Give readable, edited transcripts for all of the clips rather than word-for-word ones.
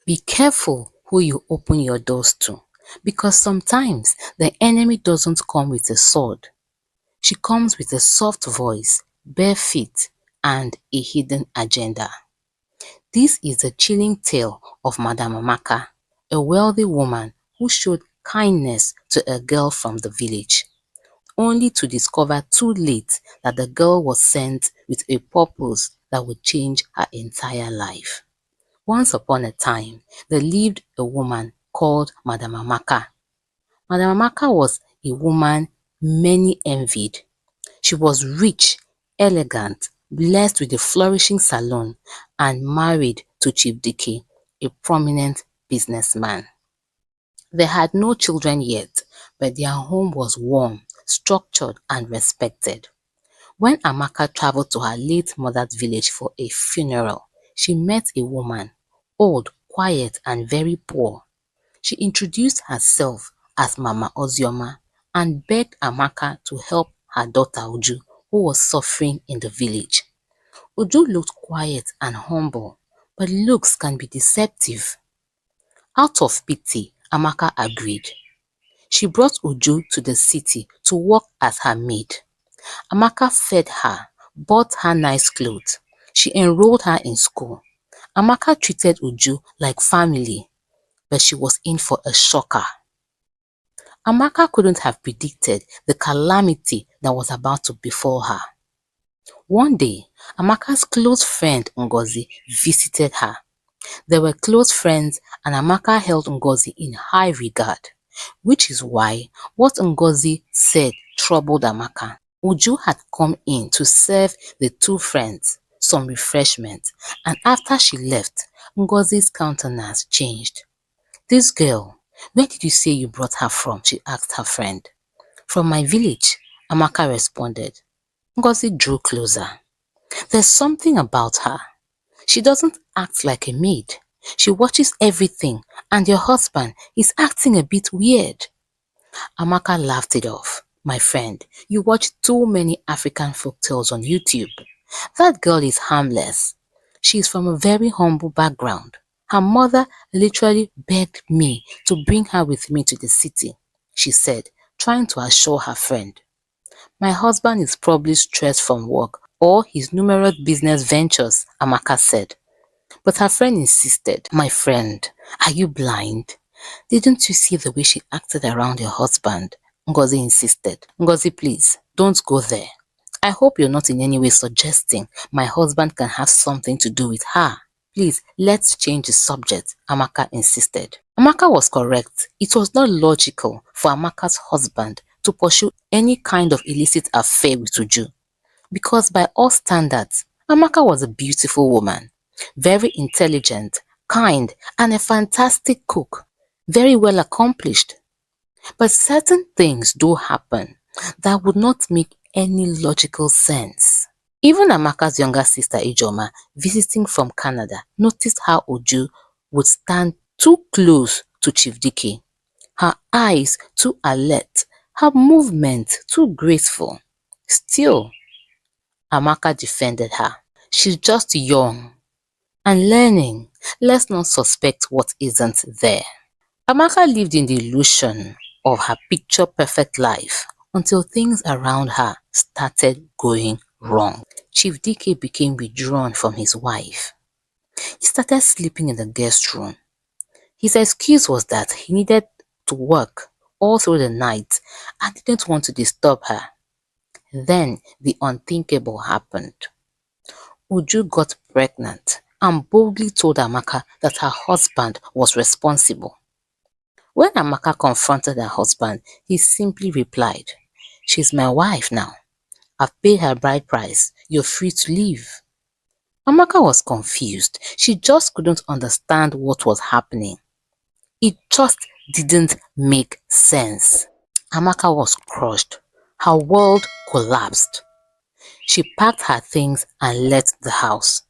Be careful who you open your doors to, because sometimes the enemy doesn't come with a sword. She comes with a soft voice, bare feet, and a hidden agenda. This is the chilling tale of Madam Amaka, a wealthy woman who showed kindness to a girl from the village, only to discover too late that the girl was sent with a purpose that would change her entire life. Once upon a time, there lived a woman called Madam Amaka. Madam Amaka was a woman many envied. She was rich, elegant, blessed with a flourishing salon, and married to Chief Dike, a prominent businessman. They had no children yet, but their home was warm, structured, and respected. When Amaka traveled to her late mother's village for a funeral, she met a woman, old, quiet, and very poor. She introduced herself as Mama Ozioma and begged Amaka to help her daughter Uju, who was suffering in the village. Uju looked quiet and humble, but looks can be deceptive. Out of pity, Amaka agreed. She brought Uju to the city to work as her maid. Amaka fed her, bought her nice clothes. She enrolled her in school. Amaka treated Uju like family, but she was in for a shocker. Amaka couldn't have predicted the calamity that was about to befall her. One day, Amaka's close friend Ngozi visited her. They were close friends and Amaka held Ngozi in high regard, which is why what Ngozi said troubled Amaka. Uju had come in to serve the two friends some refreshment, and after she left, Ngozi's countenance changed. "This girl, where did you say you brought her from?" she asked her friend. "From my village," Amaka responded. Ngozi drew closer. "There's something about her. She doesn't act like a maid. She watches everything, and your husband is acting a bit weird." Amaka laughed it off. "My friend, you watch too many African folk tales on YouTube. That girl is harmless. She is from a very humble background. Her mother literally begged me to bring her with me to the city," she said, trying to assure her friend. "My husband is probably stressed from work or his numerous business ventures," Amaka said. But her friend insisted. "My friend, are you blind? Didn't you see the way she acted around your husband?" Ngozi insisted. "Ngozi, please, don't go there. I hope you're not in any way suggesting my husband can have something to do with her. Please, let's change the subject," Amaka insisted. Amaka was correct. It was not logical for Amaka's husband to pursue any kind of illicit affair with Uju, because by all standards, Amaka was a beautiful woman, very intelligent, kind, and a fantastic cook, very well accomplished. But certain things do happen that would not make any logical sense. Even Amaka's younger sister Ijoma, visiting from Canada, noticed how Uju would stand too close to Chief Dike, her eyes too alert, her movements too graceful. Still, Amaka defended her. "She's just young and learning. Let's not suspect what isn't there." Amaka lived in the illusion of her picture-perfect life until things around her started going wrong. Chief Dike became withdrawn from his wife. He started sleeping in the guest room. His excuse was that he needed to work all through the night and didn't want to disturb her. Then the unthinkable happened. Uju got pregnant and boldly told Amaka that her husband was responsible. When Amaka confronted her husband, he simply replied, "She's my wife now. I've paid her bride price. You're free to leave." Amaka was confused. She just couldn't understand what was happening. It just didn't make sense. Amaka was crushed. Her world collapsed. She packed her things and left the house.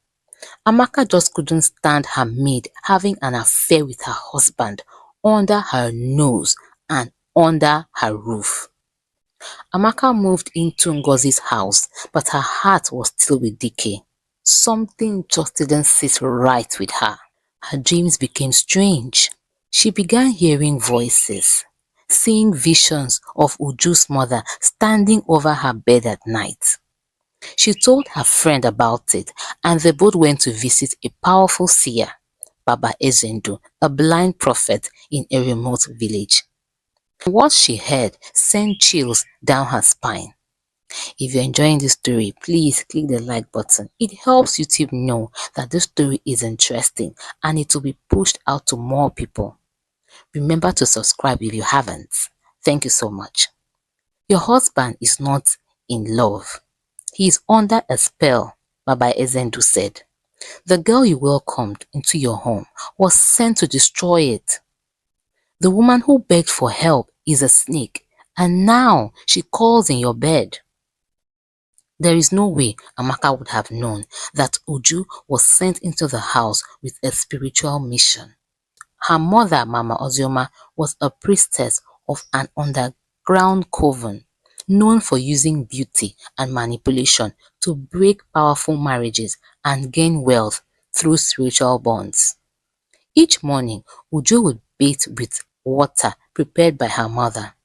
Amaka just couldn't stand her maid having an affair with her husband under her nose and under her roof. Amaka moved into Ngozi's house, but her heart was still with Dike. Something just didn't sit right with her. Her dreams became strange. She began hearing voices, seeing visions of Uju's mother standing over her bed at night. She told her friend about it and they both went to visit a powerful seer, Baba Ezendu, a blind prophet in a remote village. What she heard sent chills down her spine. If you're enjoying this story, please click the like button. It helps YouTube know that this story is interesting and it will be pushed out to more people. Remember to subscribe if you haven't. Thank you so much. Your husband is not in love. He is under a spell, Baba Ezendu said. The girl you welcomed into your home was sent to destroy it. The woman who begged for help is a snake and now she calls in your bed. There is no way Amaka would have known that Uju was sent into the house with a spiritual mission. Her mother, Mama Ozioma, was a priestess of an underground coven known for using beauty and manipulation to break powerful marriages and gain wealth through spiritual bonds. Each morning, Uju would bathe with water prepared by her mother.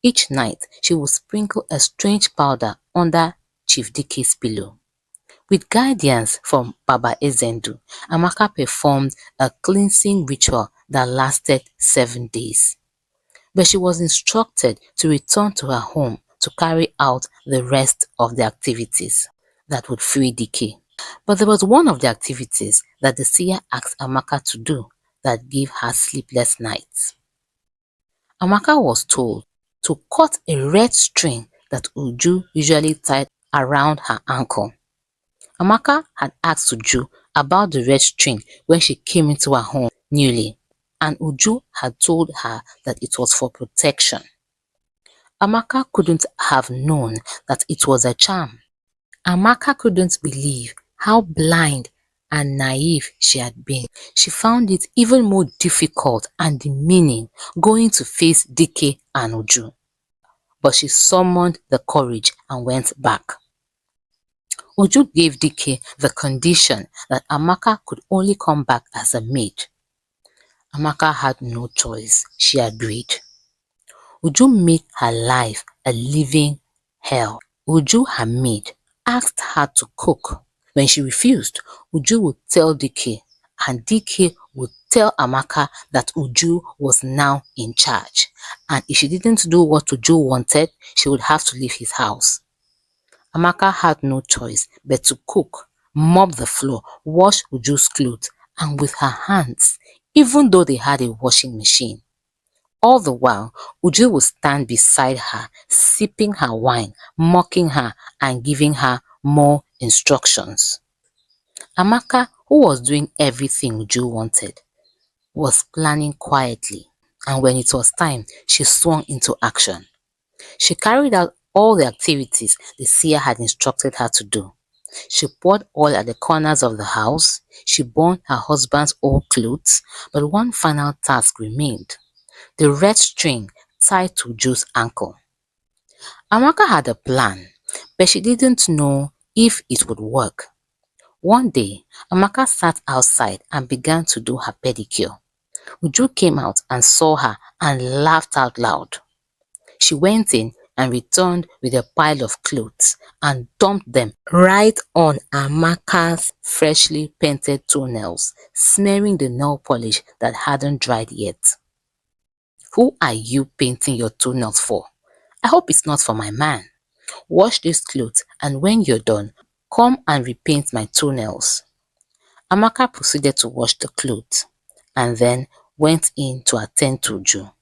Each night, she would sprinkle a strange powder under Chief Dike's pillow. With guidance from Baba Ezendu, Amaka performed a cleansing ritual that lasted 7 days. But she was instructed to return to her home to carry out the rest of the activities that would free Dike. But there was one of the activities that the seer asked Amaka to do that gave her sleepless nights. Amaka was told to cut a red string that Uju usually tied around her ankle. Amaka had asked Uju about the red string when she came into her home newly, and Uju had told her that it was for protection. Amaka couldn't have known that it was a charm. Amaka couldn't believe how blind and naive she had been. She found it even more difficult and demeaning going to face Dike and Uju. But she summoned the courage and went back. Uju gave Dike the condition that Amaka could only come back as a maid. Amaka had no choice. She agreed. Uju made her life a living hell. Uju, her maid, asked her to cook. When she refused, Uju would tell Dike, and Dike would tell Amaka that Uju was now in charge, and if she didn't do what Uju wanted, she would have to leave his house. Amaka had no choice but to cook, mop the floor, wash Uju's clothes, and with her hands, even though they had a washing machine. All the while, Uju would stand beside her, sipping her wine, mocking her, and giving her more instructions. Amaka, who was doing everything Uju wanted, was planning quietly, and when it was time, she swung into action. She carried out all the activities the seer had instructed her to do. She poured oil at the corners of the house, she burned her husband's old clothes, but one final task remained: the red string tied to Uju's ankle. Amaka had a plan, but she didn't know if it would work. One day, Amaka sat outside and began to do her pedicure. Uju came out and saw her and laughed out loud. She went in and returned with a pile of clothes and dumped them right on Amaka's freshly painted toenails, smearing the nail polish that hadn't dried yet. "Who are you painting your toenails for? I hope it's not for my man. Wash these clothes and when you're done, come and repaint my toenails." Amaka proceeded to wash the clothes and then went in to attend to Uju.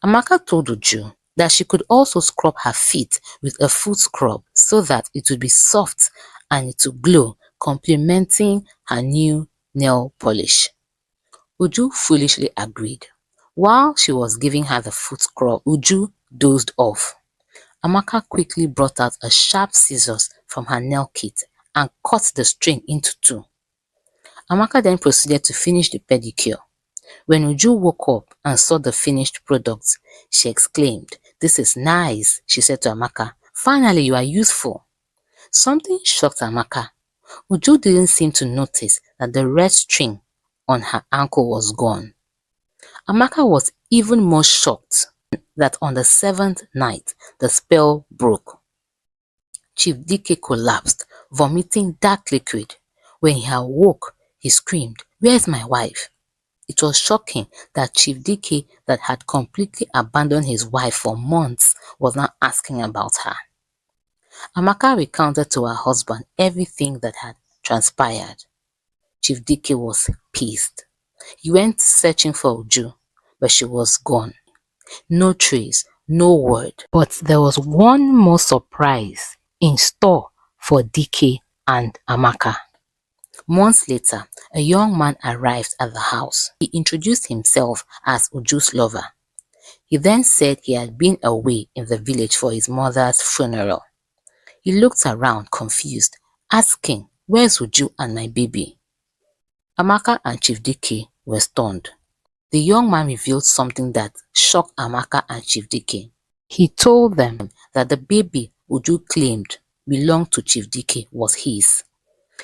Amaka told Uju that she could also scrub her feet with a foot scrub so that it would be soft and it would glow, complementing her new nail polish. Uju foolishly agreed. While she was giving her the foot scrub, Uju dozed off. Amaka quickly brought out a sharp scissors from her nail kit and cut the string into two. Amaka then proceeded to finish the pedicure. When Uju woke up and saw the finished product, she exclaimed, "This is nice," she said to Amaka. "Finally, you are useful." Something shocked Amaka. Uju didn't seem to notice that the red string on her ankle was gone. Amaka was even more shocked that on the seventh night, the spell broke. Chief Dike collapsed, vomiting dark liquid. When he awoke, he screamed, "Where's my wife?" It was shocking that Chief Dike, that had completely abandoned his wife for months, was now asking about her. Amaka recounted to her husband everything that had transpired. Chief Dike was pissed. He went searching for Uju, but she was gone. No trace, no word. But there was one more surprise in store for Dike and Amaka. Months later, a young man arrived at the house. He introduced himself as Uju's lover. He then said he had been away in the village for his mother's funeral. He looked around confused, asking, "Where's Uju and my baby?" Amaka and Chief Dike were stunned. The young man revealed something that shocked Amaka and Chief Dike. He told them that the baby Uju claimed belonged to Chief Dike was his.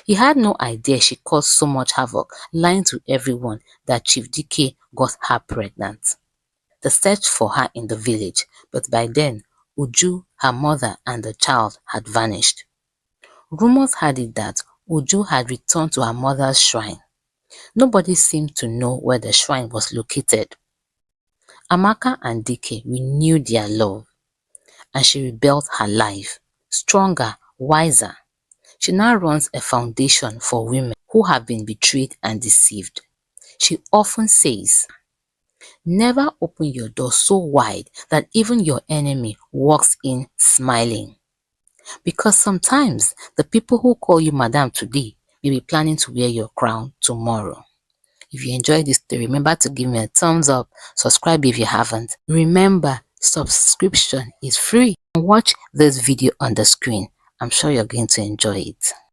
He had no idea she caused so much havoc, lying to everyone that Chief Dike got her pregnant. They searched for her in the village, but by then, Uju, her mother and the child had vanished. Rumors had it that Uju had returned to her mother's shrine. Nobody seemed to know where the shrine was located. Amaka and Dike renewed their love, and she rebuilt her life, stronger, wiser. She now runs a foundation for women who have been betrayed and deceived. She often says, "Never open your door so wide that even your enemy walks in smiling." Because sometimes the people who call you madam today may be planning to wear your crown tomorrow. If you enjoyed this story, remember to give me a thumbs up, subscribe if you haven't. Remember, subscription is free. Watch this video on the screen. I'm sure you're going to enjoy it.